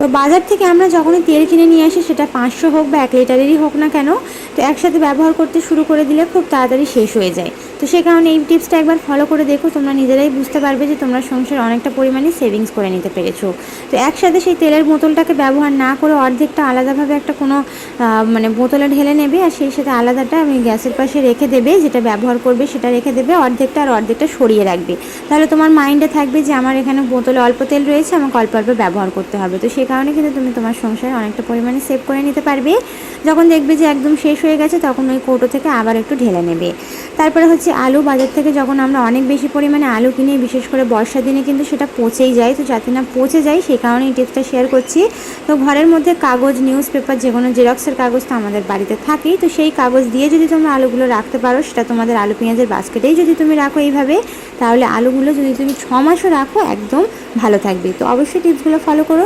তো বাজার থেকে আমরা যখনই তেল কিনে নিয়ে আসি, সেটা 500 হোক বা 1 লিটারেরই হোক না কেন, তো একসাথে ব্যবহার করতে শুরু করে দিলে খুব তাড়াতাড়ি শেষ হয়ে যায়। তো সে কারণে এই টিপসটা একবার ফলো করে দেখো, তোমরা নিজেরাই বুঝতে পারবে যে তোমরা সংসারে অনেকটা পরিমাণে সেভিংস করে নিতে পেরেছো। তো একসাথে সেই তেলের বোতলটাকে ব্যবহার না করে অর্ধেকটা আলাদাভাবে একটা কোনো মানে বোতলে ঢেলে নেবে, আর সেই সাথে আলাদাটা আমি গ্যাসের পাশে রেখে দেবে, যেটা ব্যবহার করবে সেটা রেখে দেবে অর্ধেকটা, আর অর্ধেকটা সরিয়ে রাখবে। তাহলে তোমার মাইন্ডে থাকবে যে আমার এখানে বোতলে অল্প তেল রয়েছে, আমাকে অল্প অল্প ব্যবহার করতে হবে। তো সেই কারণে কিন্তু তুমি তোমার সংসারে অনেকটা পরিমাণে সেভ করে নিতে পারবে। যখন দেখবে যে একদম শেষ হয়ে গেছে, তখন ওই কৌটো থেকে আবার একটু ঢেলে নেবে। তারপরে হচ্ছে আলু, বাজার থেকে যখন আমরা অনেক বেশি পরিমাণে আলু কিনি, বিশেষ করে বর্ষার দিনে কিন্তু সেটা পচেই যায়। তো যাতে না পচে যায় সেই কারণে এই টিপসটা শেয়ার করছি। তো ঘরের মধ্যে কাগজ, নিউজ পেপার, যে কোনো জেরক্সের কাগজ তো আমাদের বাড়িতে থাকেই। তো সেই কাগজ দিয়ে যদি তোমরা আলুগুলো রাখতে পারো, সেটা তোমাদের আলু পেঁয়াজের বাস্কেটেই যদি তুমি রাখো এইভাবে, তাহলে আলুগুলো যদি তুমি 6 মাসও রাখো একদম ভালো থাকবে। তো অবশ্যই টিপসগুলো ফলো করো।